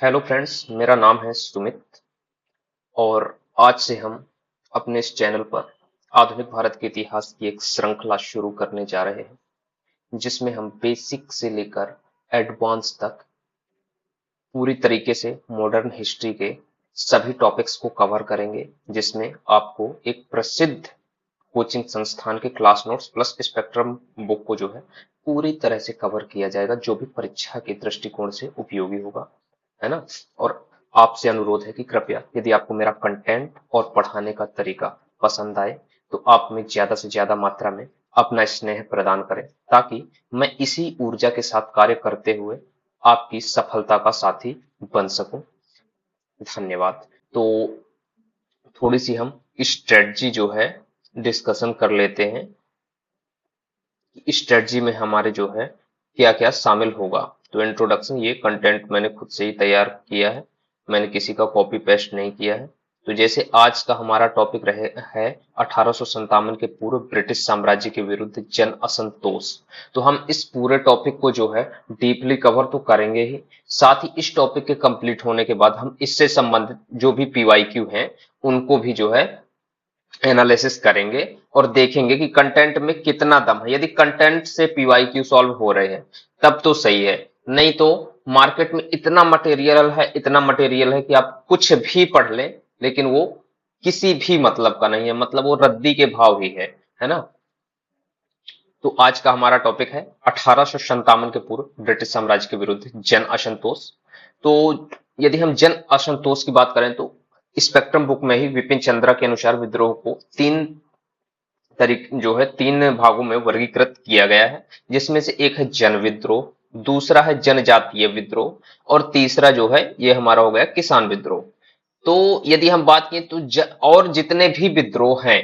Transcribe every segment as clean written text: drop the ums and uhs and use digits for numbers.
Hello friends, मेरा नाम है सुमित और आज से हम अपने इस चैनल पर आधुनिक भारत के इतिहास की एक श्रृंखला शुरू करने जा रहे हैं, जिसमें हम बेसिक से लेकर एडवांस तक पूरी तरीके से मॉडर्न हिस्ट्री के सभी टॉपिक्स को कवर करेंगे, जिसमें आपको एक प्रसिद्ध कोचिंग संस्थान के class notes plus spectrum book को जो है पूरी तरह से कवर किया जाएगा, जो भी परीक्षा के दृष्टिकोण से उपयोगी होगा, है ना। और आपसे अनुरोध है कि कृपया यदि आपको मेरा कंटेंट और पढ़ाने का तरीका पसंद आए तो आप में ज्यादा से ज्यादा मात्रा में अपना स्नेह प्रदान करें, ताकि मैं इसी ऊर्जा के साथ कार्य करते हुए आपकी सफलता का साथी बन सकूं। धन्यवाद। तो थोड़ी सी हम स्ट्रेटजी जो है डिस्कशन कर लेते हैं कि स्ट्रेटजी में हमारे जो है क्या क्या शामिल होगा। तो इंट्रोडक्शन, ये कंटेंट मैंने खुद से ही तैयार किया है, मैंने किसी का कॉपी पेस्ट नहीं किया है। तो जैसे आज का हमारा टॉपिक रहे है 1857 के पूर्व ब्रिटिश साम्राज्य के विरुद्ध जन असंतोष। तो हम इस पूरे टॉपिक को जो है डीपली कवर तो करेंगे ही, साथ ही इस टॉपिक के कंप्लीट होने के बाद हम इससे संबंधित जो भी पीवाईक्यू हैं उनको भी जो है एनालिसिस करेंगे और देखेंगे कि कंटेंट में कितना दम है। यदि कंटेंट से पीवाईक्यू सॉल्व हो रहे हैं तब तो सही है, नहीं तो मार्केट में इतना मटेरियल है कि आप कुछ भी पढ़ लें लेकिन वो किसी भी मतलब का नहीं है, मतलब वो रद्दी के भाव ही है ना। तो आज का हमारा टॉपिक है 1857 के पूर्व ब्रिटिश साम्राज्य के विरुद्ध जन असंतोष। तो यदि हम जन असंतोष की बात करें तो स्पेक्ट्रम बुक में ही विपिन चंद्रा के अनुसार विद्रोह को तीन भागों में वर्गीकृत किया गया है, जिसमें से एक है जन विद्रोह, दूसरा है जनजातीय विद्रोह और तीसरा जो है ये हमारा हो गया किसान विद्रोह। तो यदि हम बात करें तो और जितने भी विद्रोह हैं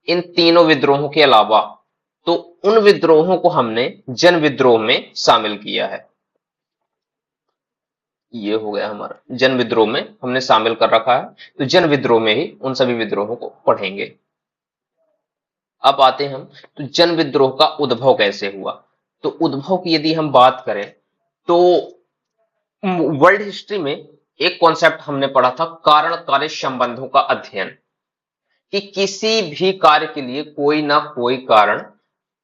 इन तीनों विद्रोहों के अलावा, तो उन विद्रोहों को हमने जन विद्रोह में शामिल किया है। ये हो गया हमारा जन विद्रोह में हमने शामिल कर रखा है, तो जन विद्रोह में ही उन सभी विद्रोहों को पढ़ेंगे। अब आते हैं हम, तो जन विद्रोह का उद्भव कैसे हुआ। तो उद्भव की यदि हम बात करें तो वर्ल्ड हिस्ट्री में एक कॉन्सेप्ट हमने पढ़ा था, कारण कार्य संबंधों का अध्ययन, कि किसी भी कार्य के लिए कोई ना कोई कारण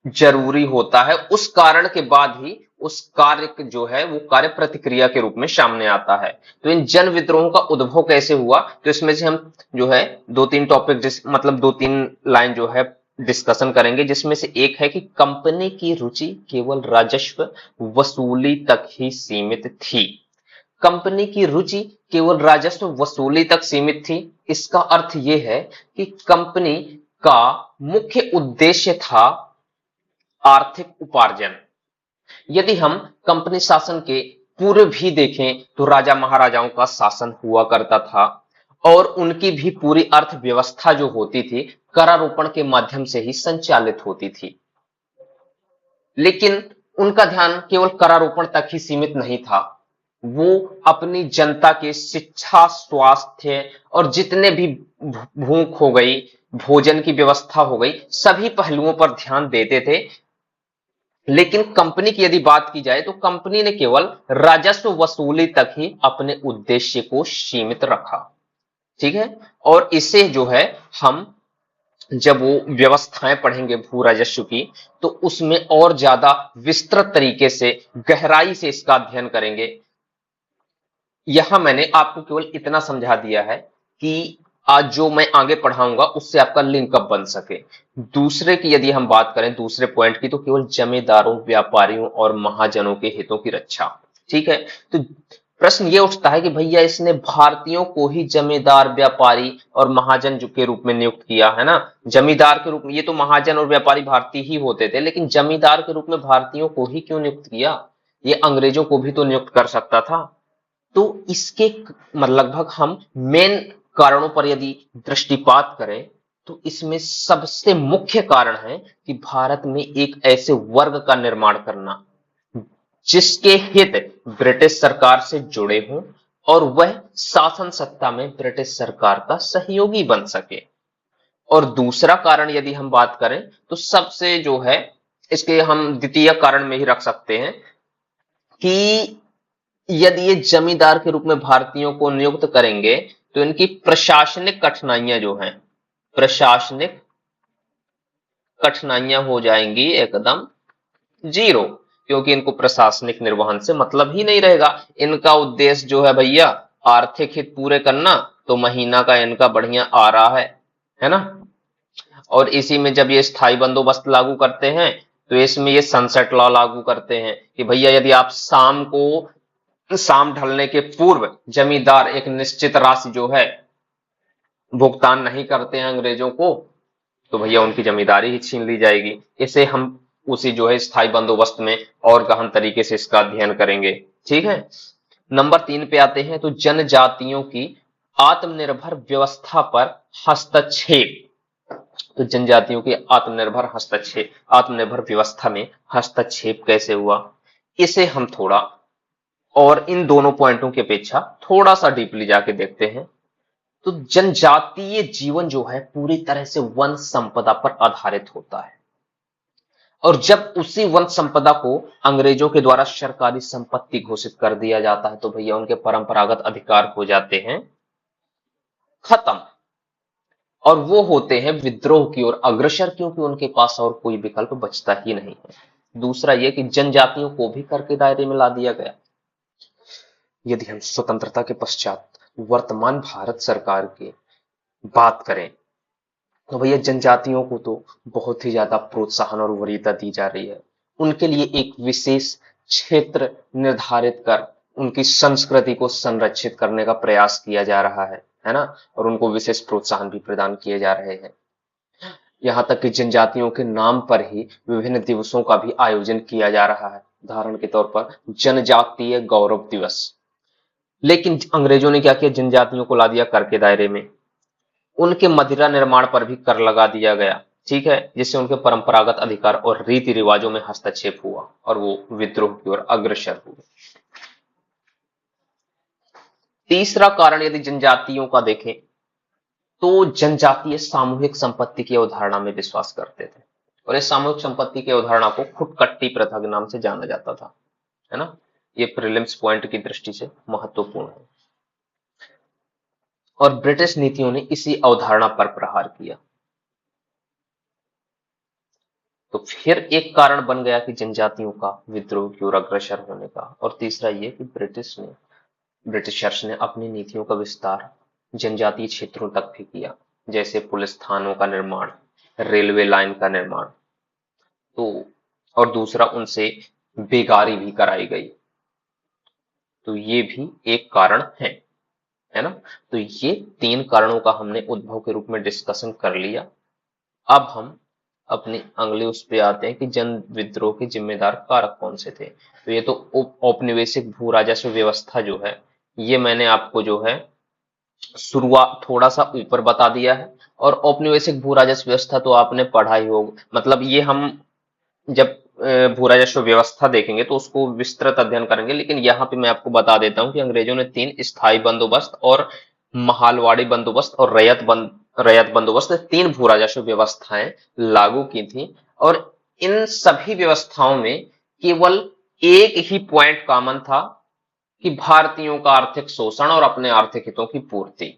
जरूरी होता है, उस कारण के बाद ही उस कार्य जो है वो कार्य प्रतिक्रिया के रूप में सामने आता है। तो इन जन विद्रोहों का उद्भव कैसे हुआ, तो इसमें से हम जो है दो तीन टॉपिक मतलब दो तीन लाइन जो है डिस्कशन करेंगे, जिसमें से एक है कि कंपनी की रुचि केवल राजस्व वसूली तक ही सीमित थी। कंपनी की रुचि केवल राजस्व वसूली तक सीमित थी, इसका अर्थ यह है कि कंपनी का मुख्य उद्देश्य था आर्थिक उपार्जन। यदि हम कंपनी शासन के पूर्व भी देखें तो राजा महाराजाओं का शासन हुआ करता था और उनकी भी पूरी अर्थव्यवस्था जो होती थी करारोपण के माध्यम से ही संचालित होती थी। लेकिन उनका ध्यान केवल करारोपण तक ही सीमित नहीं था, वो अपनी जनता के शिक्षा, स्वास्थ्य और जितने भी भूख हो गई, भोजन की व्यवस्था हो गई, सभी पहलुओं पर ध्यान देते थे। लेकिन कंपनी की यदि बात की जाए तो कंपनी ने केवल राजस्व वसूली तक ही अपने उद्देश्य को सीमित रखा। ठीक है, और इससे जो है हम जब वो व्यवस्थाएं पढ़ेंगे भू राजस्व की, तो उसमें और ज्यादा विस्तृत तरीके से गहराई से इसका अध्ययन करेंगे। यहां मैंने आपको केवल इतना समझा दिया है कि आज जो मैं आगे पढ़ाऊंगा उससे आपका लिंकअप बन सके। दूसरे की यदि हम बात करें, दूसरे पॉइंट की, तो केवल जमींदारों, व्यापारियों और महाजनों के हितों की रक्षा। ठीक है, तो प्रश्न ये उठता है कि भैया इसने भारतीयों को ही जमींदार, व्यापारी और महाजन के रूप में नियुक्त किया है ना। जमींदार के रूप में, ये तो महाजन और व्यापारी भारतीय ही होते थे, लेकिन जमींदार के रूप में भारतीयों को ही क्यों नियुक्त किया, ये अंग्रेजों को भी तो नियुक्त कर सकता था। तो इसके लगभग हम मेन कारणों पर यदि दृष्टिपात करें तो इसमें सबसे मुख्य कारण है कि भारत में एक ऐसे वर्ग का निर्माण करना जिसके हित ब्रिटिश सरकार से जुड़े हों और वह शासन सत्ता में ब्रिटिश सरकार का सहयोगी बन सके। और दूसरा कारण यदि हम बात करें तो सबसे जो है, इसके हम द्वितीय कारण में ही रख सकते हैं कि यदि ये जमींदार के रूप में भारतीयों को नियुक्त करेंगे तो इनकी प्रशासनिक कठिनाइयां जो हैं, प्रशासनिक कठिनाइयां हो जाएंगी एकदम जीरो, क्योंकि इनको प्रशासनिक निर्वहन से मतलब ही नहीं रहेगा। इनका उद्देश्य जो है भैया आर्थिक हित पूरे करना, तो महीना का इनका बढ़िया आ रहा है ना। और इसी में जब ये स्थायी बंदोबस्त लागू करते हैं तो इसमें ये सनसेट लॉ लागू करते हैं कि भैया यदि आप शाम ढलने के पूर्व जमींदार एक निश्चित राशि जो है भुगतान नहीं करते हैं अंग्रेजों को, तो भैया उनकी जमींदारी ही छीन ली जाएगी। इसे हम उसी जो है स्थायी बंदोबस्त में और गहन तरीके से इसका अध्ययन करेंगे। ठीक है, नंबर 3 पे आते हैं। तो जनजातियों की आत्मनिर्भर व्यवस्था पर हस्तक्षेप। तो जनजातियों की आत्मनिर्भर व्यवस्था में हस्तक्षेप कैसे हुआ, इसे हम थोड़ा और इन दोनों पॉइंटों की अपेक्षा थोड़ा सा डीपली जाके देखते हैं। तो जनजातीय जीवन जो है पूरी तरह से वन संपदा पर आधारित होता है, और जब उसी वन संपदा को अंग्रेजों के द्वारा सरकारी संपत्ति घोषित कर दिया जाता है तो भैया उनके परंपरागत अधिकार हो जाते हैं खत्म, और वो होते हैं विद्रोह की ओर अग्रसर, क्योंकि उनके पास और कोई विकल्प बचता ही नहीं है। दूसरा यह कि जनजातियों को भी कर के दायरे में ला दिया गया। यदि हम स्वतंत्रता के पश्चात वर्तमान भारत सरकार की बात करें तो भैया जनजातियों को तो बहुत ही ज्यादा प्रोत्साहन और वरीयता दी जा रही है। उनके लिए एक विशेष क्षेत्र निर्धारित कर उनकी संस्कृति को संरक्षित करने का प्रयास किया जा रहा है ना, और उनको विशेष प्रोत्साहन भी प्रदान किए जा रहे हैं। यहाँ तक कि जनजातियों के नाम पर ही विभिन्न दिवसों का भी आयोजन किया जा रहा है। उदाहरण के तौर पर जनजातीय गौरव दिवस। लेकिन अंग्रेजों ने क्या किया, जनजातियों को ला दिया कर के दायरे में। उनके मदिरा निर्माण पर भी कर लगा दिया गया, ठीक है, जिससे उनके परंपरागत अधिकार और रीति रिवाजों में हस्तक्षेप हुआ और वो विद्रोह की ओर अग्रसर हुए। तीसरा कारण यदि जनजातियों का देखें तो जनजातीय सामूहिक संपत्ति की अवधारणा में विश्वास करते थे, और इस सामूहिक संपत्ति की अवधारणा को खुटकट्टी प्रथा के नाम से जाना जाता था, है ना। ये प्रीलिम्स पॉइंट की दृष्टि से महत्वपूर्ण है, और ब्रिटिश नीतियों ने इसी अवधारणा पर प्रहार किया। तो फिर एक कारण बन गया कि जनजातियों का विद्रोह की ओर अग्रसर होने का। और तीसरा ये कि ब्रिटिशर्स ने अपनी नीतियों का विस्तार जनजातीय क्षेत्रों तक भी किया, जैसे पुलिस थानों का निर्माण, रेलवे लाइन का निर्माण। तो और दूसरा उनसे बेगारी भी कराई गई। तो ये भी एक कारण है ना। तो ये 3 कारणों का हमने उद्भव के रूप में डिस्कशन कर लिया। अब हम अपनी अगले उस पे आते हैं कि जन विद्रोह के जिम्मेदार कारक कौन से थे। तो ये तो औपनिवेशिक भू राजस्व व्यवस्था जो है, ये मैंने आपको जो है शुरुआत थोड़ा सा ऊपर बता दिया है। और औपनिवेशिक भू राजस्व व्यवस्था तो आपने पढ़ा ही होगा, मतलब ये हम जब भू राजस्व व्यवस्था देखेंगे तो उसको विस्तृत अध्ययन करेंगे। लेकिन यहाँ पे मैं आपको बता देता हूँ कि अंग्रेजों ने 3 स्थायी बंदोबस्त और महालवाड़ी बंदोबस्त और रैयत बंदोबस्त 3 भू राजस्व व्यवस्थाएं लागू की थी। और इन सभी व्यवस्थाओं में केवल एक ही पॉइंट कॉमन था कि भारतीयों का आर्थिक शोषण और अपने आर्थिक हितों की पूर्ति।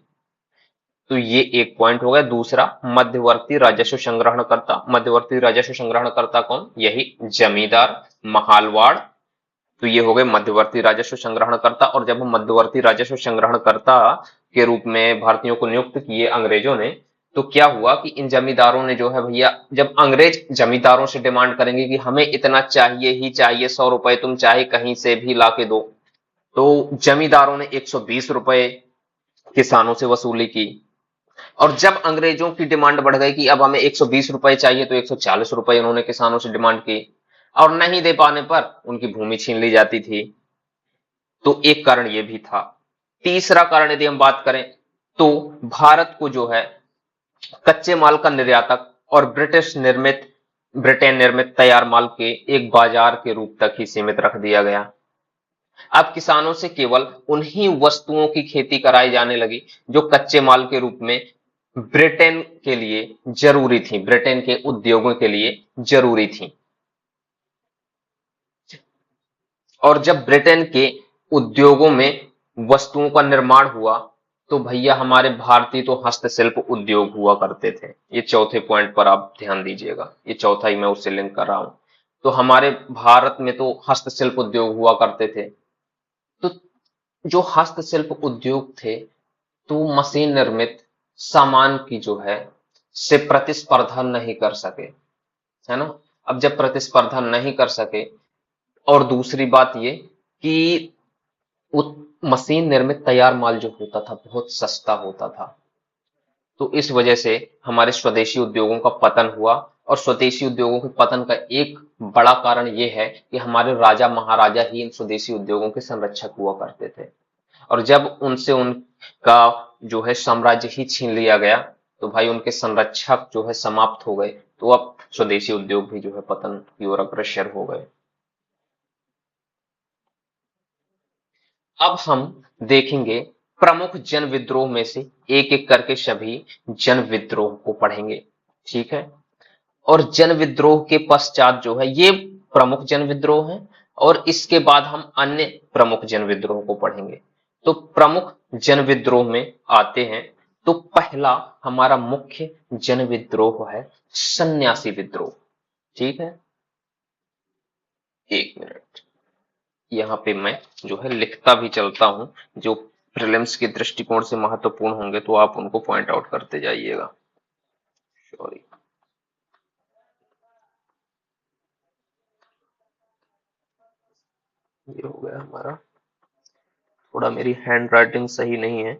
तो ये एक पॉइंट हो गया। दूसरा, मध्यवर्ती राजस्व संग्रहणकर्ता। मध्यवर्ती राजस्व संग्रहणकर्ता कौन, यही जमींदार, महालवाड़। तो ये हो गए मध्यवर्ती राजस्व संग्रहणकर्ता। और जब हम मध्यवर्ती राजस्व संग्रहणकर्ता के रूप में भारतीयों को नियुक्त किए अंग्रेजों ने, तो क्या हुआ कि इन जमींदारों ने जो है भैया, जब अंग्रेज जमींदारों से डिमांड करेंगे कि हमें इतना चाहिए ही चाहिए, 100 रुपए तुम चाहे कहीं से भी ला के दो, तो जमींदारों ने 120 रुपए किसानों से वसूली की। और जब अंग्रेजों की डिमांड बढ़ गई कि अब हमें 120 रुपए चाहिए, तो 140 रुपए उन्होंने किसानों से डिमांड की, और नहीं दे पाने पर उनकी भूमि छीन ली जाती थी। तो एक कारण यह भी था। तीसरा कारण यदि हम बात करें तो भारत को जो है कच्चे माल का निर्यातक और ब्रिटेन निर्मित तैयार माल के एक बाजार के रूप तक ही सीमित रख दिया गया। अब किसानों से केवल उन्हीं वस्तुओं की खेती कराई जाने लगी जो कच्चे माल के रूप में ब्रिटेन के लिए जरूरी थी, ब्रिटेन के उद्योगों के लिए जरूरी थी। और जब ब्रिटेन के उद्योगों में वस्तुओं का निर्माण हुआ, तो भैया हमारे भारतीय तो हस्तशिल्प उद्योग हुआ करते थे। ये चौथे पॉइंट पर आप ध्यान दीजिएगा, ये चौथा ही मैं उससे लिंक कर रहा हूं। तो हमारे भारत में तो हस्तशिल्प उद्योग हुआ करते थे। तो जो हस्तशिल्प उद्योग थे, तो मशीन निर्मित सामान की जो है से प्रतिस्पर्धा नहीं कर सके, है ना। अब जब प्रतिस्पर्धा नहीं कर सके, और दूसरी बात ये कि वो मशीन निर्मित तैयार माल जो होता था बहुत सस्ता होता था, तो इस वजह से हमारे स्वदेशी उद्योगों का पतन हुआ। और स्वदेशी उद्योगों के पतन का एक बड़ा कारण यह है कि हमारे राजा महाराजा ही इन स्वदेशी उद्योगों के संरक्षक हुआ करते थे। और जब उनसे उनका जो है साम्राज्य ही छीन लिया गया, तो भाई उनके संरक्षक जो है समाप्त हो गए, तो अब स्वदेशी उद्योग भी जो है पतन की ओर अग्रसर हो गए। अब हम देखेंगे प्रमुख जन विद्रोह में से एक एक करके सभी जन विद्रोह को पढ़ेंगे, ठीक है। और जन विद्रोह के पश्चात जो है ये प्रमुख जन विद्रोह है, और इसके बाद हम अन्य प्रमुख जन विद्रोह को पढ़ेंगे। तो प्रमुख जन विद्रोह में आते हैं, तो पहला हमारा मुख्य जन विद्रोह है सन्यासी विद्रोह, ठीक है। एक मिनट, यहाँ पे मैं जो है लिखता भी चलता हूं, जो प्रीलिम्स के दृष्टिकोण से महत्वपूर्ण होंगे तो आप उनको पॉइंट आउट करते जाइएगा। सॉरी, ये हो गया हमारा, थोड़ा मेरी हैंड राइटिंग सही नहीं है,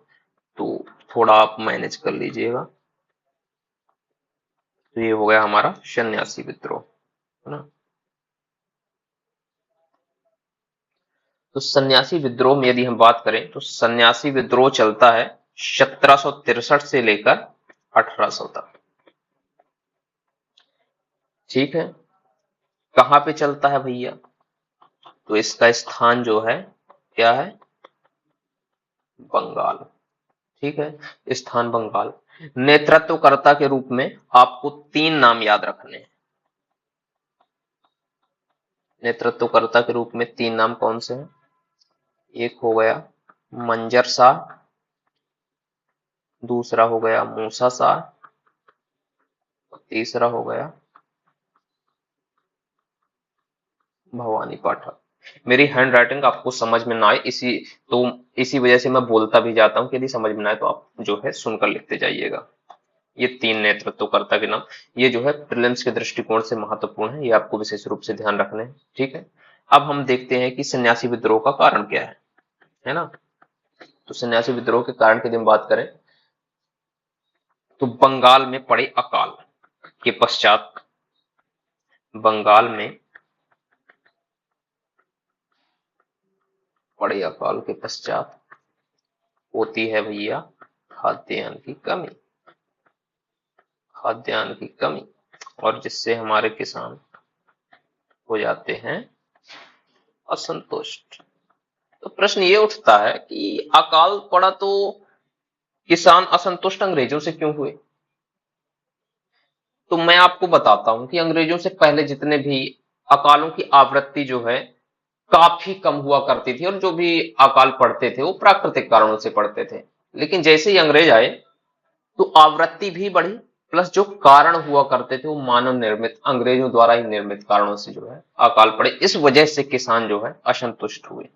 तो थोड़ा आप मैनेज कर लीजिएगा। तो ये हो गया हमारा सन्यासी विद्रोह, है ना। तो सन्यासी विद्रोह में यदि हम बात करें, तो सन्यासी विद्रोह चलता है 1763 से लेकर 1800 तक, ठीक है। कहां पे चलता है भैया, तो इसका स्थान जो है क्या है, बंगाल, ठीक है, स्थान बंगाल। नेतृत्वकर्ता के रूप में आपको तीन नाम याद रखने हैं। नेतृत्वकर्ता के रूप में तीन नाम कौन से हैं, एक हो गया मंजर शाह, दूसरा हो गया मूसा शाह, और तीसरा हो गया भवानी पाठक। मेरी हैंड राइटिंग आपको समझ में ना आए, इसी वजह से मैं बोलता भी जाता हूं कि यदि समझ में ना आए तो आप जो है सुनकर लिखते जाइएगा। ये तीन नेतृत्वकर्ता के नाम, ये जो है प्रीलिम्स के दृष्टिकोण से महत्वपूर्ण है, ये आपको विशेष रूप से ध्यान रखने हैं, ठीक है। अब हम देखते हैं कि सन्यासी विद्रोह का कारण क्या है ना। तो सन्यासी विद्रोह के कारण की यदि हम बात करें, तो बंगाल में पड़े अकाल के पश्चात, बंगाल में पड़े अकाल के पश्चात होती है भैया खाद्यान्न की कमी, खाद्यान्न की कमी, और जिससे हमारे किसान हो जाते हैं असंतुष्ट। तो प्रश्न ये उठता है कि अकाल पड़ा तो किसान असंतुष्ट अंग्रेजों से क्यों हुए। तो मैं आपको बताता हूं कि अंग्रेजों से पहले जितने भी अकालों की आवृत्ति जो है काफी कम हुआ करती थी, और जो भी अकाल पड़ते थे वो प्राकृतिक कारणों से पड़ते थे। लेकिन जैसे ही अंग्रेज आए, तो आवृत्ति भी बढ़ी, प्लस जो कारण हुआ करते थे वो मानव निर्मित, अंग्रेजों द्वारा ही निर्मित कारणों से जो है अकाल पड़े। इस वजह से किसान जो है असंतुष्ट हुए।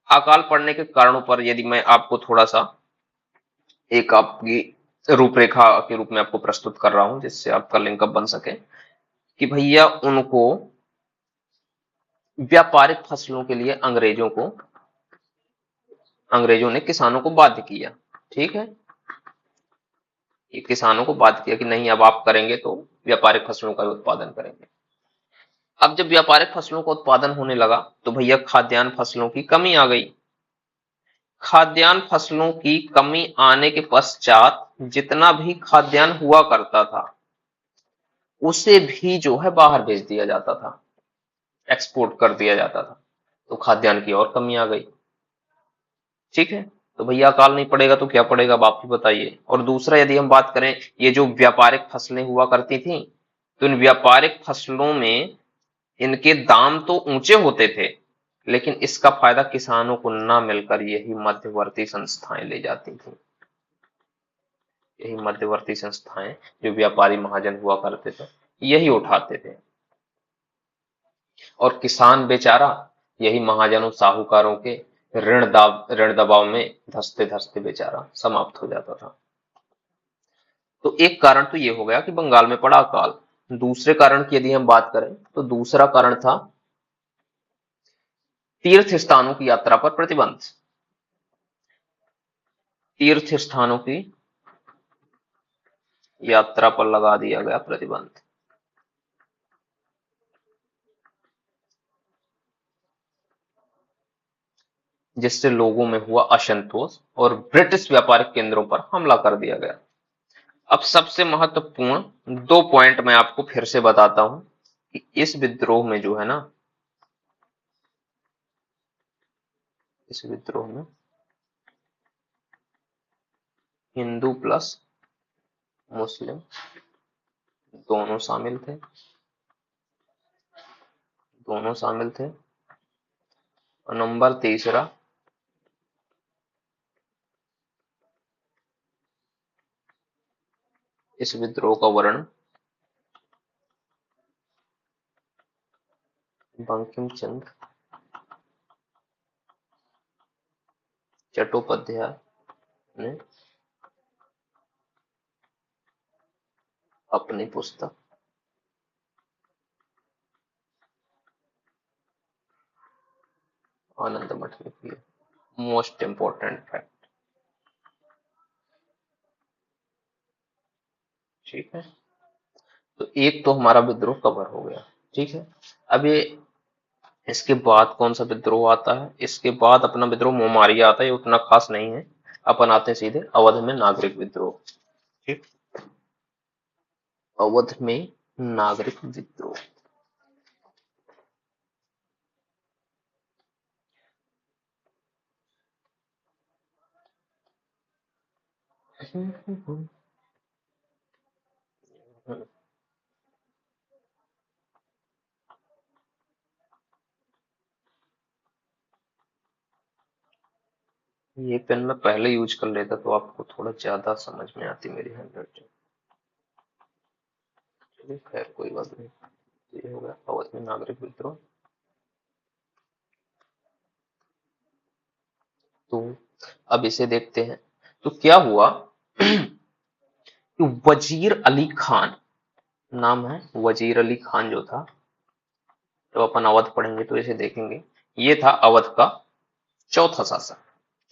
अकाल पड़ने के कारणों पर यदि मैं आपको थोड़ा सा एक आपकी रूपरेखा के रूप में आपको प्रस्तुत कर रहा हूं, जिससे आपका लिंकअप बन सके, कि भैया उनको व्यापारिक फसलों के लिए अंग्रेजों ने किसानों को बाध्य किया, ठीक है। ये किसानों को बाध्य किया कि नहीं, अब आप करेंगे तो व्यापारिक फसलों का उत्पादन करेंगे। अब जब व्यापारिक फसलों का उत्पादन होने लगा, तो भैया खाद्यान्न फसलों की कमी आ गई। खाद्यान्न फसलों की कमी आने के पश्चात जितना भी खाद्यान्न हुआ करता था, उसे भी जो है बाहर भेज दिया जाता था, एक्सपोर्ट कर दिया जाता था। तो खाद्यान्न की और कमी आ गई, ठीक है। तो भैया अकाल नहीं पड़ेगा तो क्या पड़ेगा, अब आप ही बताइए। और दूसरा यदि हम बात करें, ये जो व्यापारिक फसलें हुआ करती थी, तो इन व्यापारिक फसलों में इनके दाम तो ऊंचे होते थे, लेकिन इसका फायदा किसानों को ना मिलकर यही मध्यवर्ती संस्थाएं ले जाती थी। यही मध्यवर्ती संस्थाएं, जो व्यापारी महाजन हुआ करते थे, यही उठाते थे। और किसान बेचारा यही महाजनों साहूकारों के ऋण दबाव में धंसते धंसते बेचारा समाप्त हो जाता था। तो एक कारण तो ये हो गया कि बंगाल में पड़ा अकाल। दूसरे कारण की यदि हम बात करें तो दूसरा कारण था तीर्थ स्थानों की यात्रा पर प्रतिबंध। तीर्थ स्थानों की यात्रा पर लगा दिया गया प्रतिबंध, जिससे लोगों में हुआ असंतोष और ब्रिटिश व्यापारिक केंद्रों पर हमला कर दिया गया। अब सबसे महत्वपूर्ण दो पॉइंट मैं आपको फिर से बताता हूं कि इस विद्रोह में जो है ना, इस विद्रोह में हिंदू प्लस मुस्लिम दोनों शामिल थे, दोनों शामिल थे। और नंबर तीसरा, इस विद्रोह का वर्णन बंकिम चंद्र चट्टोपाध्याय ने अपनी पुस्तक आनंद मठ में किया। मोस्ट इंपॉर्टेंट फैक्ट, ठीक है। तो एक तो हमारा विद्रोह कवर हो गया, ठीक है। अब ये इसके बाद कौन सा विद्रोह आता है? इसके बाद अपना विद्रोह मोमारिया आता है, ये उतना खास नहीं है। अपन आते हैं सीधे अवध में नागरिक विद्रोह, ठीक। अवध में नागरिक विद्रोह, ये पेन मैं पहले यूज कर लेता तो आपको थोड़ा ज्यादा समझ में आती मेरी हैंडराइटिंग। चलिए खैर कोई बात नहीं। ये हो गया अवध में नागरिक विद्रोह। तो अब इसे देखते हैं। तो क्या हुआ कि वजीर अली खान, नाम है वजीर अली खान जो था, जब अपन अवध पढ़ेंगे तो इसे देखेंगे। ये था अवध का चौथा शासक,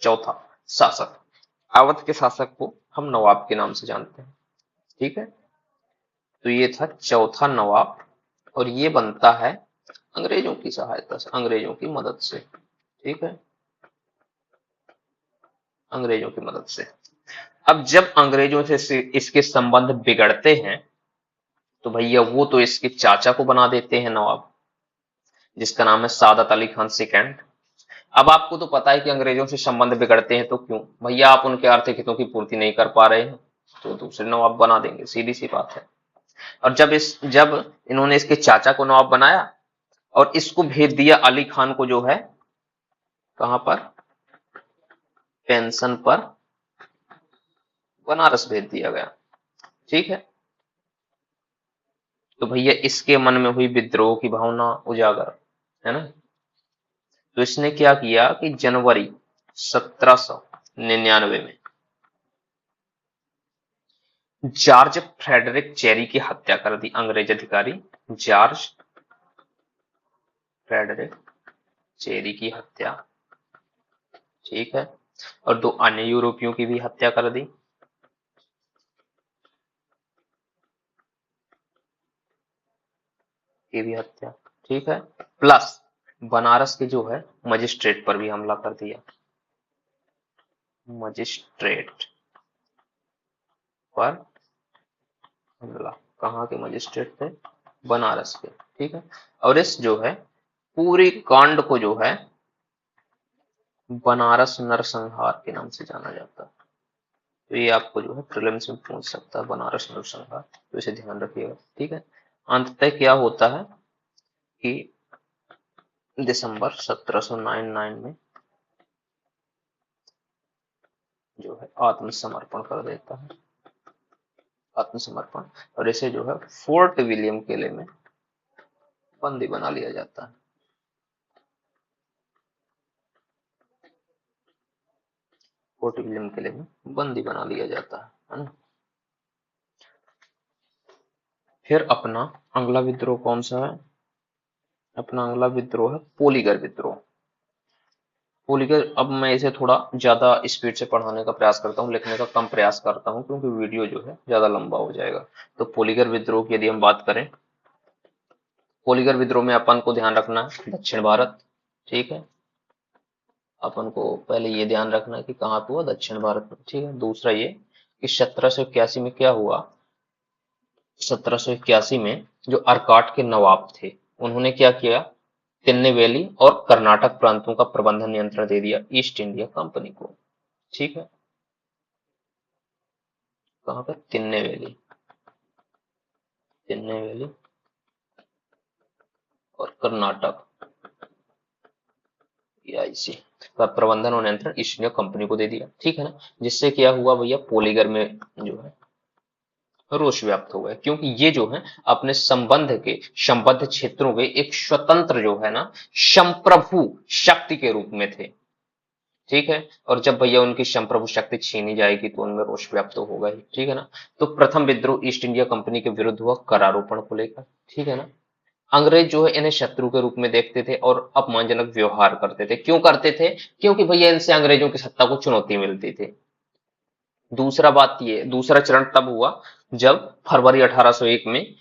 चौथा शासक। अवध के शासक को हम नवाब के नाम से जानते हैं, ठीक है। तो ये था चौथा नवाब, और ये बनता है अंग्रेजों की सहायता से, अंग्रेजों की मदद से, ठीक है, अंग्रेजों की मदद से। अब जब अंग्रेजों से इसके संबंध बिगड़ते हैं तो भैया वो तो इसके चाचा को बना देते हैं नवाब, जिसका नाम है सादत अली खान सेकंड। अब आपको तो पता है कि अंग्रेजों से संबंध बिगड़ते हैं तो क्यों भैया, आप उनके आर्थिक हितों की पूर्ति नहीं कर पा रहे हैं तो दूसरे नवाब बना देंगे, सीधी सी बात है। और जब इन्होंने इसके चाचा को नवाब बनाया और इसको भेज दिया अली खान को, जो है कहां पर, पेंशन पर बनारस भेज दिया गया, ठीक है। तो भैया इसके मन में हुई विद्रोह की भावना उजागर, है ना। तो इसने क्या किया कि जनवरी 1799 में जॉर्ज फ्रेडरिक चेरी की हत्या कर दी। अंग्रेज अधिकारी जॉर्ज फ्रेडरिक चेरी की हत्या, ठीक है। और दो अन्य यूरोपियों की भी हत्या कर दी, की भी हत्या, ठीक है। प्लस बनारस के जो है मजिस्ट्रेट पर भी हमला कर दिया। मजिस्ट्रेट पर हमला, कहाँ के मजिस्ट्रेट थे? बनारस के, ठीक है। और इस जो है पूरी कांड को जो है बनारस नरसंहार के नाम से जाना जाता है। तो ये आपको जो है प्रीलिम्स में पूछ सकता है, बनारस नरसंहार, तो इसे ध्यान रखिएगा, ठीक है। अंततः क्या होता है कि दिसंबर 1799 में जो है आत्मसमर्पण कर देता है, आत्मसमर्पण। और इसे जो है फोर्ट विलियम किले में बंदी बना लिया जाता है। फोर्ट विलियम किले में बंदी बना लिया जाता है ना। फिर अपना अगला विद्रोह कौन सा है? अपना अगला विद्रोह है पोलीगर विद्रोह। पोलीगर, अब मैं इसे थोड़ा ज्यादा स्पीड से पढ़ाने का प्रयास करता हूँ, लिखने का कम प्रयास करता हूँ, क्योंकि वीडियो जो है ज्यादा लंबा हो जाएगा। तो पोलीगर विद्रोह की यदि हम बात करें, पोलीगर विद्रोह में अपन को ध्यान रखना है दक्षिण भारत, ठीक है। अपन को पहले ये ध्यान रखना है कि कहाँ पे हुआ, दक्षिण भारत में, ठीक है। दूसरा ये कि 1781 में क्या हुआ, 1781 में जो अर्काट के नवाब थे उन्होंने क्या किया, तिन्नेवेली और कर्नाटक प्रांतों का प्रबंधन नियंत्रण दे दिया ईस्ट इंडिया कंपनी को, ठीक है। कहाँ पर, तिन्नेवेली, तिन्नेवेली और कर्नाटक ऐसे का प्रबंधन और नियंत्रण ईस्ट इंडिया कंपनी को दे दिया, ठीक है ना। जिससे क्या हुआ भैया, पोलीगर में जो है रोष व्याप्त हो गया, क्योंकि ये जो है अपने संबद्ध क्षेत्रों के एक स्वतंत्र जो है ना संप्रभु शक्ति के रूप में थे, ठीक है। और जब भैया उनकी संप्रभु शक्ति छीनी जाएगी तो उनमें रोष व्याप्त तो होगा ही, ठीक है ना। तो प्रथम विद्रोह ईस्ट इंडिया कंपनी के विरुद्ध हुआ करारोपण को लेकर, ठीक है ना। अंग्रेज जो है इन्हें शत्रु के रूप में देखते थे और अपमानजनक व्यवहार करते थे। क्यों करते थे? क्योंकि भैया इनसे अंग्रेजों की सत्ता को चुनौती मिलती थी। दूसरा चरण तब हुआ जब फरवरी 1801 में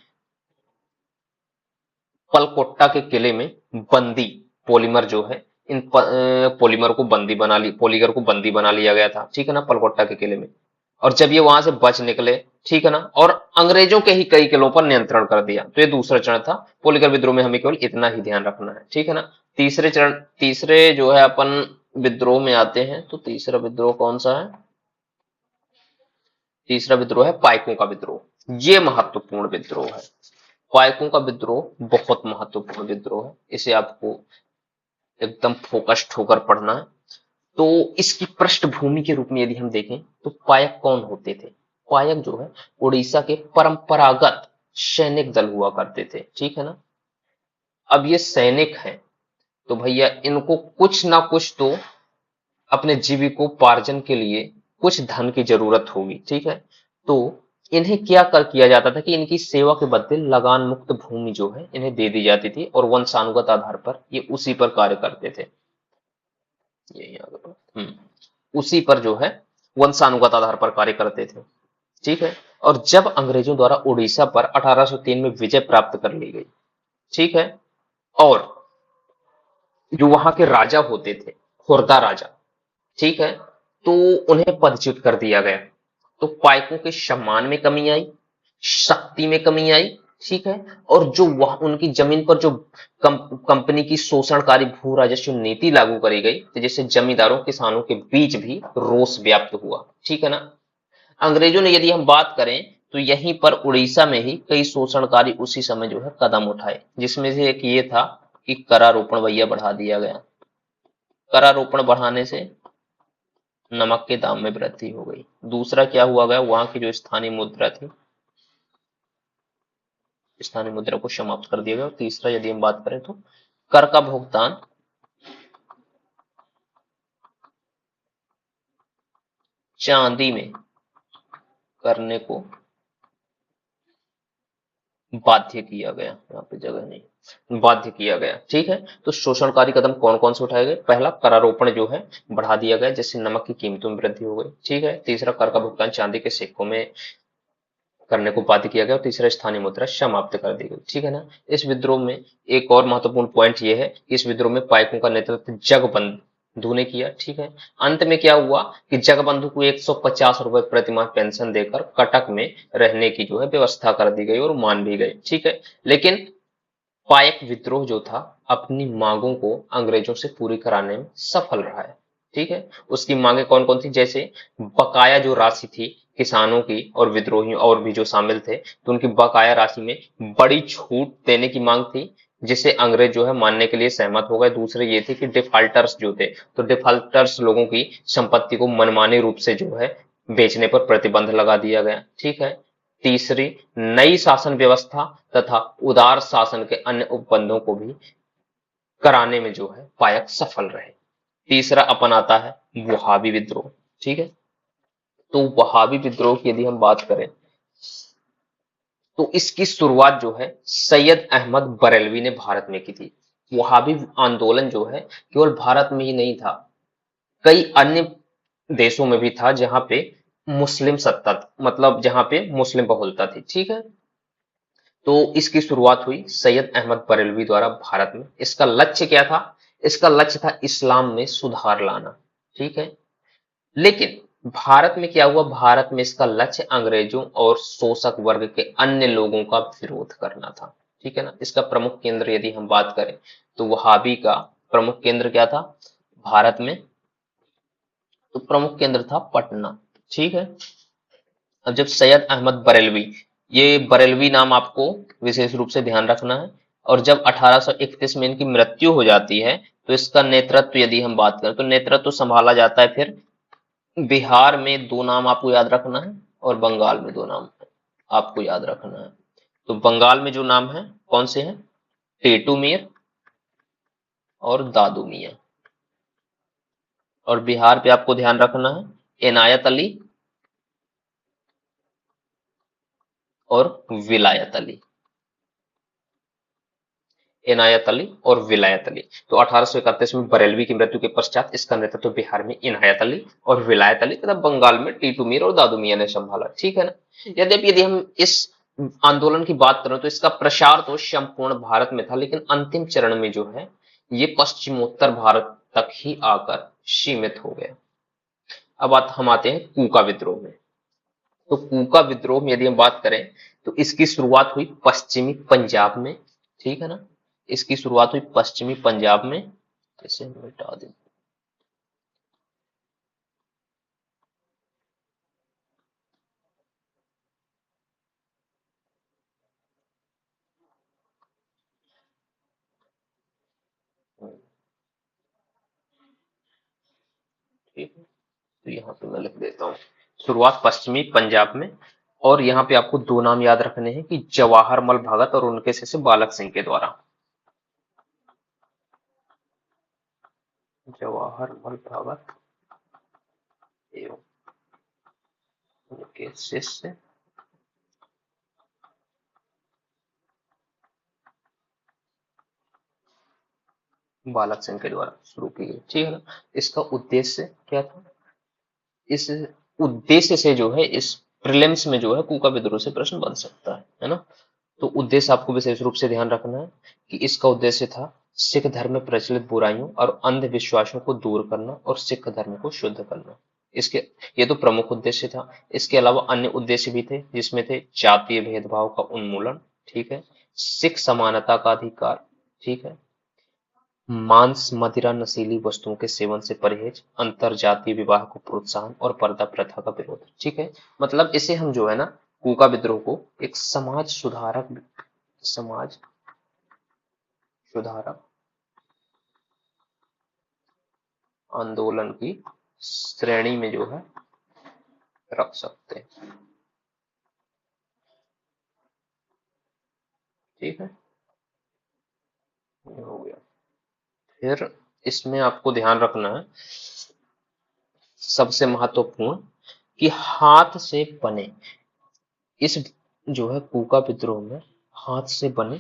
पलकोट्टा के किले में बंदी पॉलीमर जो है पॉलीमर को बंदी बना ली पॉलीगर को बंदी बना लिया गया था, ठीक है ना, पलकोट्टा के किले में। और जब ये वहां से बच निकले, ठीक है ना, और अंग्रेजों के ही कई किलों पर नियंत्रण कर दिया, तो ये दूसरा चरण था। पोलीगर विद्रोह में हमें केवल इतना ही ध्यान रखना है, ठीक है ना। तीसरे जो है अपन विद्रोह में आते हैं, तो तीसरा विद्रोह कौन सा है? तीसरा विद्रोह है पाइकों का विद्रोह। ये महत्वपूर्ण विद्रोह है। पाइकों का विद्रोह बहुत महत्वपूर्ण विद्रोह है, इसे आपको एकदम फोकस्ड होकर पढ़ना है। तो इसकी पृष्ठभूमि के रूप में यदि हम देखें तो पायक कौन होते थे? पायक जो है उड़ीसा के परंपरागत सैनिक दल हुआ करते थे, ठीक है ना। अब ये सैनिक हैं तो भैया इनको कुछ ना कुछ तो अपने जीविकोपार्जन के लिए कुछ धन की जरूरत होगी, ठीक है। तो इन्हें क्या कर किया जाता था कि इनकी सेवा के बदले लगान मुक्त भूमि जो है इन्हें दे दी जाती थी, और वंशानुगत आधार पर ये उसी पर कार्य करते थे। यही उसी पर जो है वंशानुगत आधार पर कार्य करते थे, ठीक है। और जब अंग्रेजों द्वारा उड़ीसा पर 1803 में विजय प्राप्त कर ली गई, ठीक है, और जो वहां के राजा होते थे, खुर्दा राजा, ठीक है, तो उन्हें पदच्युत कर दिया गया। तो पाइकों के सम्मान में कमी आई, शक्ति में कमी आई, ठीक है। और जो वहां उनकी जमीन पर जो कंपनी की शोषणकारी भू राजस्व नीति लागू करी गई, तो जिससे जमींदारों किसानों के बीच भी रोष व्याप्त हुआ, ठीक है ना। अंग्रेजों ने यदि हम बात करें तो यहीं पर उड़ीसा में ही कई शोषणकारी उसी समय जो है कदम उठाए, जिसमें से एक ये था कि करारोपण भैया बढ़ा दिया गया। करारोपण बढ़ाने से नमक के दाम में वृद्धि हो गई। दूसरा क्या हुआ गया, वहां की जो स्थानीय मुद्रा थी, स्थानीय मुद्रा को समाप्त कर दिया गया। और तीसरा यदि हम बात करें तो कर का भुगतान चांदी में करने को बाध्य किया गया, यहाँ पे जगह नहीं, बाध्य किया गया, ठीक है। तो शोषणकारी कदम कौन कौन से उठाए गए? पहला, करारोपण जो है बढ़ा दिया गया, जिससे नमक की कीमतों में वृद्धि हो गई, ठीक है। तीसरा, कर का भुगतान चांदी के सिक्कों में करने को बाध्य किया गया। और तीसरा, स्थानीय मुद्रा समाप्त कर दी गई, ठीक है ना। इस विद्रोह में एक और महत्वपूर्ण पॉइंट यह है कि इस विद्रोह में पाइकों का नेतृत्व जगबंधु ने किया, ठीक है। अंत में क्या हुआ कि जगबंधु को 150 रुपए प्रतिमाह पेंशन देकर कटक में रहने की जो है व्यवस्था कर दी गई और मान भी गई, ठीक है। लेकिन पायक विद्रोह जो था अपनी मांगों को अंग्रेजों से पूरी कराने में सफल रहा है, ठीक है। उसकी मांगे कौन कौन थी? जैसे बकाया जो राशि थी किसानों की और विद्रोहियों और भी जो शामिल थे, तो उनकी बकाया राशि में बड़ी छूट देने की मांग थी। जिसे अंग्रेज जो है मानने के लिए सहमत हो गए। दूसरे ये थे कि डिफाल्टर्स जो थे, तो डिफाल्टर्स लोगों की संपत्ति को मनमाने रूप से जो है बेचने पर प्रतिबंध लगा दिया गया। ठीक है। तीसरी, नई शासन व्यवस्था तथा उदार शासन के अन्य उपबंधों को भी कराने में जो है पायक सफल रहे। तीसरा अपन आता है वहाबी विद्रोह। ठीक है। तो वहाबी विद्रोह की यदि हम बात करें तो इसकी शुरुआत जो है सैयद अहमद बरेलवी ने भारत में की थी। वहाबी आंदोलन जो है केवल भारत में ही नहीं था, कई अन्य देशों में भी था जहां पे मुस्लिम सत्ता, मतलब जहां पे मुस्लिम बहुलता थी। ठीक है। तो इसकी शुरुआत हुई सैयद अहमद बरेलवी द्वारा भारत में। इसका लक्ष्य क्या था? इसका लक्ष्य था इस्लाम में सुधार लाना। ठीक है। लेकिन भारत में क्या हुआ? भारत में इसका लक्ष्य अंग्रेजों और शोषक वर्ग के अन्य लोगों का विरोध करना था। ठीक है ना। इसका प्रमुख केंद्र यदि हम बात करें तो वहाबी का प्रमुख केंद्र क्या था भारत में? तो प्रमुख केंद्र था पटना। ठीक है। अब जब सैयद अहमद बरेलवी, ये बरेलवी नाम आपको विशेष रूप से ध्यान रखना है, और जब 1831 में इनकी मृत्यु हो जाती है तो इसका नेतृत्व यदि हम बात करें तो नेतृत्व संभाला जाता है फिर बिहार में। दो नाम आपको याद रखना है और बंगाल में दो नाम आपको याद रखना है। तो बंगाल में जो नाम है कौन से हैं? टेटू मीर और दादू मियां। और बिहार पे आपको ध्यान रखना है इनायत अली और विलायत अली। इनायत अली और विलायत अली। तो 1831 में बरेलवी की मृत्यु के पश्चात इसका नेतृत्व बिहार में इनायत अली और विलायत अली तथा बंगाल में टीटू मीर और दादू मियां ने संभाला। ठीक है ना। यदि हम इस आंदोलन की बात करें तो इसका प्रसार तो संपूर्ण भारत में था, लेकिन अंतिम चरण में जो है ये पश्चिमोत्तर भारत तक ही आकर सीमित हो गया। अब बात हम आते हैं कूका विद्रोह में। तो कूका विद्रोह में यदि हम बात करें तो इसकी शुरुआत हुई पश्चिमी पंजाब में। ठीक है ना। इसकी शुरुआत हुई पश्चिमी पंजाब में। इसे मिटा दें। ठीक है। तो यहाँ पे मैं लिख देता हूँ शुरुआत पश्चिमी पंजाब में। और यहाँ पे आपको दो नाम याद रखने हैं कि जवाहरमल भगत और उनके शिष्य बालक सिंह के द्वारा। जवाहरमल भगत एवं उनके शिष्य बालक सिंह के द्वारा शुरू की गई। ठीक है ना। इसका उद्देश्य क्या था? इस उद्देश्य से जो है इस प्रीलिम्स में जो है कूका विद्रोह से प्रश्न बन सकता है ना। तो उद्देश्य आपको विशेष रूप से ध्यान रखना है कि इसका उद्देश्य था सिख धर्म में प्रचलित बुराइयों और अंधविश्वासों को दूर करना और सिख धर्म को शुद्ध करना। इसके ये तो प्रमुख उद्देश्य था। इसके अलावा अन्य उद्देश्य भी थे जिसमें थे जातीय भेदभाव का उन्मूलन। ठीक है। सिख समानता का अधिकार। ठीक है। मांस मदिरा नशीली वस्तुओं के सेवन से परहेज, अंतर जातीय विवाह को प्रोत्साहन और पर्दा प्रथा का विरोध। ठीक है। मतलब इसे हम जो है ना कूका विद्रोह को एक समाज सुधारक आंदोलन की श्रेणी में जो है रख सकते हैं। ठीक है। ये हो गया। फिर इसमें आपको ध्यान रखना है सबसे महत्वपूर्ण कि हाथ से बने इस जो है कूका विद्रोह में हाथ से बने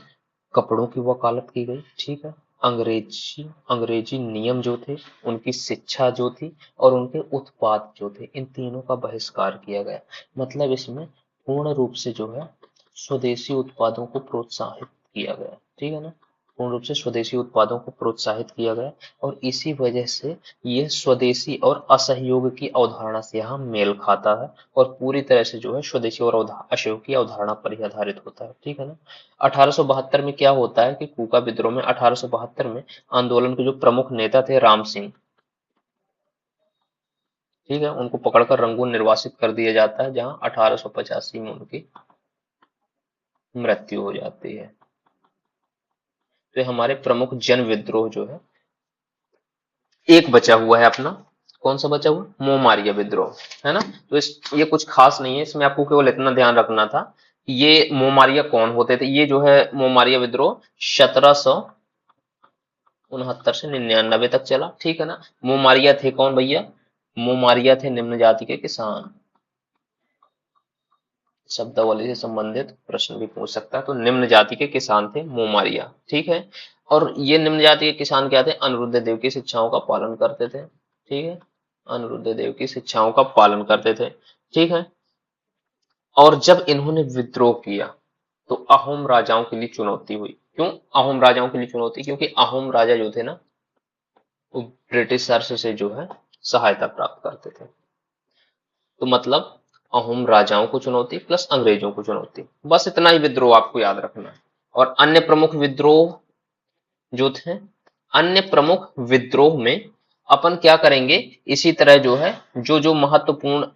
कपड़ों की वकालत की गई। ठीक है। अंग्रेजी अंग्रेजी नियम जो थे, उनकी शिक्षा जो थी और उनके उत्पाद जो थे, इन तीनों का बहिष्कार किया गया। मतलब इसमें पूर्ण रूप से जो है स्वदेशी उत्पादों को प्रोत्साहित किया गया। ठीक है ना। पूर्ण रूप से स्वदेशी उत्पादों को प्रोत्साहित किया गया और इसी वजह से यह स्वदेशी और असहयोग की अवधारणा से यहाँ मेल खाता है और पूरी तरह से जो है स्वदेशी और असहयोग की अवधारणा पर ही आधारित होता है। ठीक है ना। 1872 में क्या होता है कि कूका विद्रोह में 1872 में आंदोलन के जो प्रमुख नेता थे राम सिंह, ठीक है, उनको पकड़कर रंगून निर्वासित कर दिया जाता है जहां 1885 में उनकी मृत्यु हो जाती है। तो ये हमारे प्रमुख जन विद्रोह जो है। एक बचा हुआ है अपना, कौन सा बचा हुआ, मोमारिया विद्रोह, है ना। तो ये कुछ खास नहीं है, इसमें आपको केवल इतना ध्यान रखना था कि ये मोमारिया कौन होते थे। ये जो है मोमारिया विद्रोह 1769 से 99 तक चला, ठीक है ना। मोमारिया थे कौन भैया, मोमारिया थे निम्न जाति के किसान। शब्दावली से संबंधित प्रश्न भी पूछ सकता है, तो निम्न जाति के किसान थे मोमारिया, ठीक है। और ये निम्न जाति के किसान क्या थे, अनिरुद्ध देव की शिक्षाओं का पालन करते थे, ठीक है। अनिरुद्ध देव की शिक्षाओं का पालन करते थे, ठीक है। और जब इन्होंने विद्रोह किया तो अहोम राजाओं के लिए चुनौती हुई। क्यों अहोम राजाओं के लिए चुनौती, क्योंकि अहोम राजा जो थे ना, वो ब्रिटिशर्स से जो है सहायता प्राप्त करते थे। तो मतलब अहोम राजाओं को चुनौती प्लस अंग्रेजों को चुनौती, बस इतना ही विद्रोह आपको याद रखना है। और अन्य प्रमुख विद्रोह जो थे, अन्य प्रमुख विद्रोह में अपन क्या करेंगे, इसी तरह जो है जो जो महत्वपूर्ण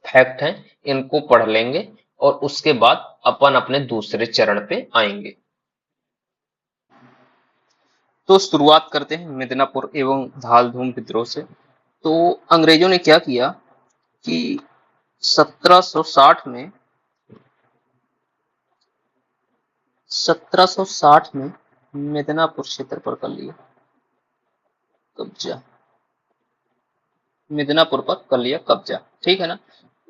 फैक्ट हैं इनको पढ़ लेंगे और उसके बाद अपन अपने दूसरे चरण पे आएंगे। तो शुरुआत करते हैं मिदनापुर एवं धालधूम विद्रोह से। तो अंग्रेजों ने क्या किया कि 1760 में 1760 में मिदनापुर क्षेत्र पर कर लिया कब्जा, मिदनापुर पर कर लिया कब्जा, ठीक है ना।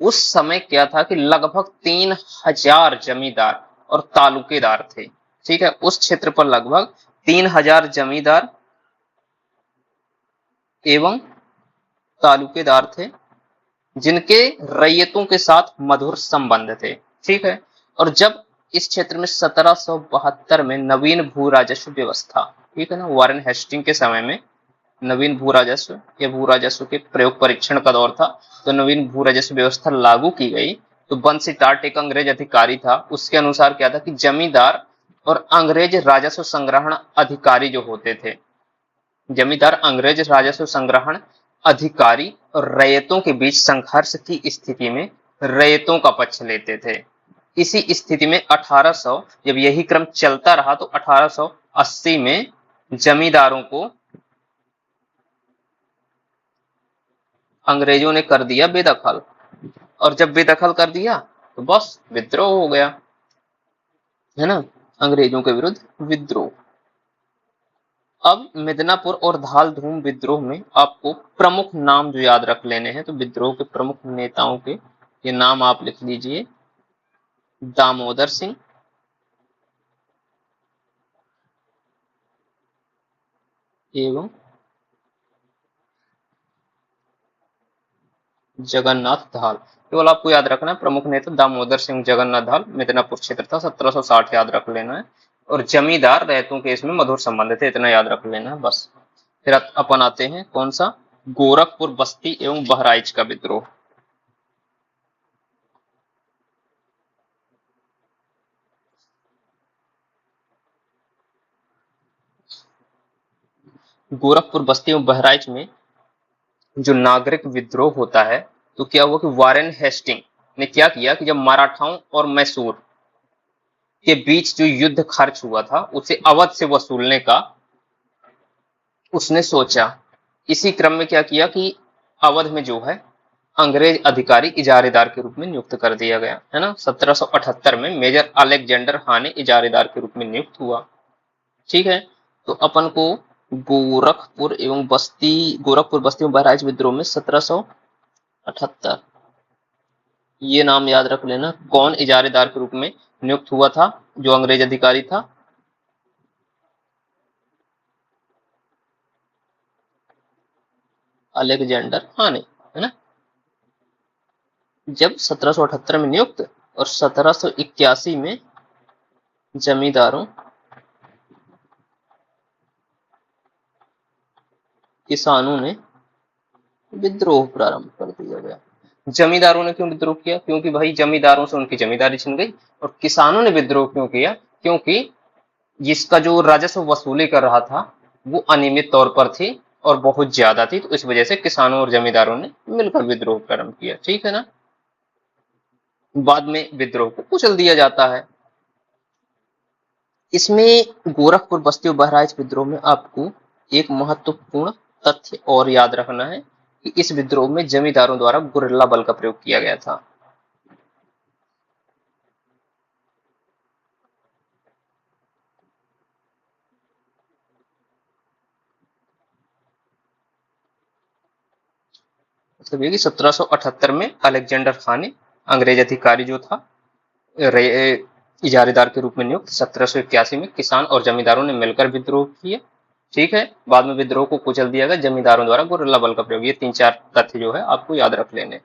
उस समय क्या था कि लगभग 3000 जमींदार और तालुकेदार थे, ठीक है। उस क्षेत्र पर लगभग 3000 जमींदार एवं तालुकेदार थे, जिनके रैयतों के साथ मधुर संबंध थे, ठीक है। और जब इस क्षेत्र में 1772 में नवीन भू राजस्व व्यवस्था, ठीक है ना, वारेन हेस्टिंग के समय में नवीन भू राजस्व या भू राजस्व के प्रयोग परीक्षण का दौर था, तो नवीन भू राजस्व व्यवस्था लागू की गई। तो बंसी टार्ट एक अंग्रेज अधिकारी था, उसके अनुसार क्या था कि जमींदार और अंग्रेज राजस्व संग्रहण अधिकारी जो होते थे, जमींदार अंग्रेज राजस्व संग्रहण अधिकारी और रैयतों के बीच संघर्ष की स्थिति में रैयतों का पक्ष लेते थे। इसी स्थिति में 1800 जब यही क्रम चलता रहा तो 1880 में जमींदारों को अंग्रेजों ने कर दिया बेदखल, और जब बेदखल कर दिया तो बस विद्रोह हो गया, है ना, अंग्रेजों के विरुद्ध विद्रोह। अब मिदनापुर और धालधूम विद्रोह में आपको प्रमुख नाम जो याद रख लेने हैं, तो विद्रोह के प्रमुख नेताओं के ये नाम आप लिख लीजिए। दामोदर सिंह, एवं जगन्नाथ धाल। केवल आपको याद रखना है प्रमुख नेता दामोदर सिंह जगन्नाथ धाल, मिदनापुर क्षेत्र था, 1760 याद रख लेना है। और जमींदार रैयतों के इसमें मधुर संबंध थे, इतना याद रख लेना है बस। फिर अपन आते हैं कौन सा, गोरखपुर बस्ती एवं बहराइच का विद्रोह। गोरखपुर बस्ती एवं बहराइच में जो नागरिक विद्रोह होता है, तो क्या हुआ कि वारेन हेस्टिंग ने क्या किया कि जब मराठाओं और मैसूर के बीच जो युद्ध खर्च हुआ था उसे अवध से वसूलने का उसने सोचा। इसी क्रम में क्या किया कि अवध में जो है अंग्रेज अधिकारी इजारेदार के रूप में नियुक्त कर दिया गया, है ना। 1778 में मेजर अलेक्जेंडर हाने इजारेदार के रूप में नियुक्त हुआ, ठीक है। तो अपन को गोरखपुर बस्ती एवं बहराइच विद्रोह में 1778 ये नाम याद रख लेना। कौन इजारेदार के रूप में नियुक्त हुआ था, जो अंग्रेज अधिकारी था, अलेक्जेंडर हाने, है ना। जब 1778 में नियुक्त और 1781 में जमींदारों किसानों ने विद्रोह प्रारंभ कर दिया गया। जमींदारों ने क्यों विद्रोह किया, क्योंकि भाई जमींदारों से उनकी जमींदारी छिन गई। और किसानों ने विद्रोह क्यों किया, क्योंकि जिसका जो राजस्व वसूली कर रहा था वो अनियमित तौर पर थी और बहुत ज्यादा थी, तो इस वजह से किसानों और जमींदारों ने मिलकर विद्रोह प्रारंभ किया, ठीक है ना। बाद में विद्रोह को कुचल दिया जाता है। इसमें गोरखपुर बस्ती और बहराइच विद्रोह में आपको एक महत्वपूर्ण तथ्य और याद रखना है कि इस विद्रोह में जमींदारों द्वारा गुरिल्ला बल का प्रयोग किया गया था। मतलब ये कि 1778 में अलेक्जेंडर खान ने अंग्रेज अधिकारी जो था इजारेदार के रूप में नियुक्त 1781 में किसान और जमींदारों ने मिलकर विद्रोह किया। ठीक है, बाद में विद्रोह को कुचल दिया गया जमींदारों द्वारा गुरिल्ला बल का प्रयोग। ये 3-4 तथ्य जो है आपको याद रख लेने।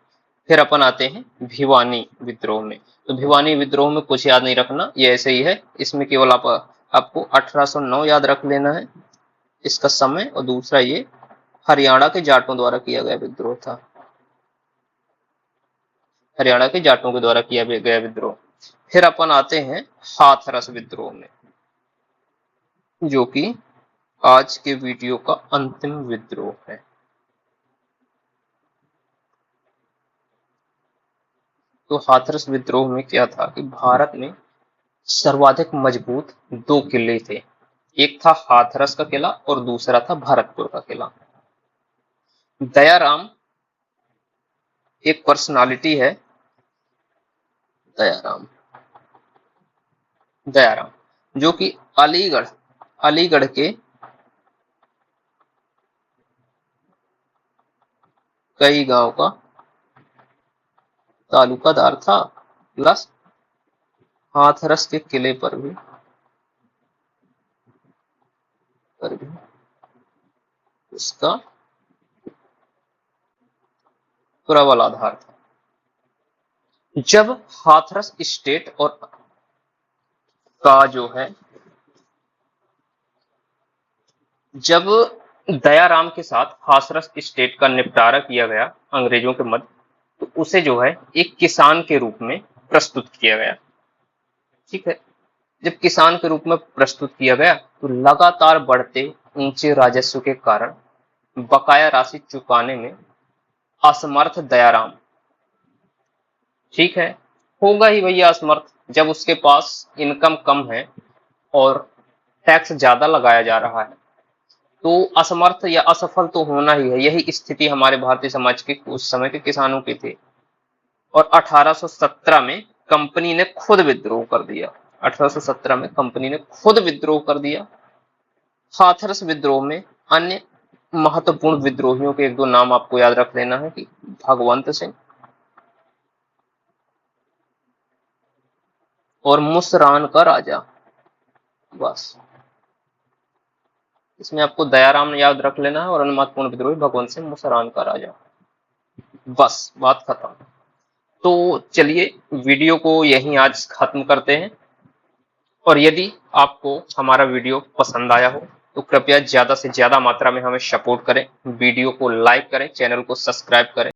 फिर अपन आते हैं भिवानी विद्रोह में। तो भिवानी विद्रोह में कुछ याद नहीं रखना, ये ऐसे ही है। इसमें केवल आपको 1809 याद रख लेना है इसका समय, और दूसरा ये हरियाणा के जाटों द्वारा किया गया विद्रोह था। हरियाणा के जाटों के द्वारा किया गया विद्रोह। फिर अपन आते हैं हाथरस विद्रोह में, जो कि आज के वीडियो का अंतिम विद्रोह है। तो हाथरस विद्रोह में क्या था कि भारत में सर्वाधिक मजबूत 2 किले थे। एक था हाथरस का किला और दूसरा था भरतपुर का किला। दयाराम एक पर्सनालिटी है, दयाराम दयाराम जो कि अलीगढ़ अलीगढ़ के कई गांव का तालुकादार था, प्लस हाथरस के किले पर भी उसका प्रबल आधार था। जब हाथरस स्टेट और का जो है जब दयाराम के साथ हाथरस स्टेट का निपटारा किया गया अंग्रेजों के मध्य, तो उसे जो है एक किसान के रूप में प्रस्तुत किया गया। ठीक है, जब किसान के रूप में प्रस्तुत किया गया तो लगातार बढ़ते ऊंचे राजस्व के कारण बकाया राशि चुकाने में असमर्थ दयाराम, ठीक है, होगा ही भैया असमर्थ जब उसके पास इनकम कम है और टैक्स ज्यादा लगाया जा रहा है, तो असमर्थ या असफल तो होना ही है। यही स्थिति हमारे भारतीय समाज के उस समय के किसानों की थी। और 1817 में कंपनी ने खुद विद्रोह कर दिया। 1817 में कंपनी ने खुद विद्रोह कर दिया। हाथरस विद्रोह में अन्य महत्वपूर्ण विद्रोहियों के 1-2 नाम आपको याद रख लेना है कि भगवंत सिंह और मुसरान का राजा। बस इसमें आपको दयाराम याद रख लेना है और अन्य महत्वपूर्ण विद्रोही भगवंत सिंह, मुसरान का राजा। बस बात खत्म। तो चलिए वीडियो को यहीं आज खत्म करते हैं। और यदि आपको हमारा वीडियो पसंद आया हो तो कृपया ज्यादा से ज्यादा मात्रा में हमें सपोर्ट करें, वीडियो को लाइक करें, चैनल को सब्सक्राइब करें।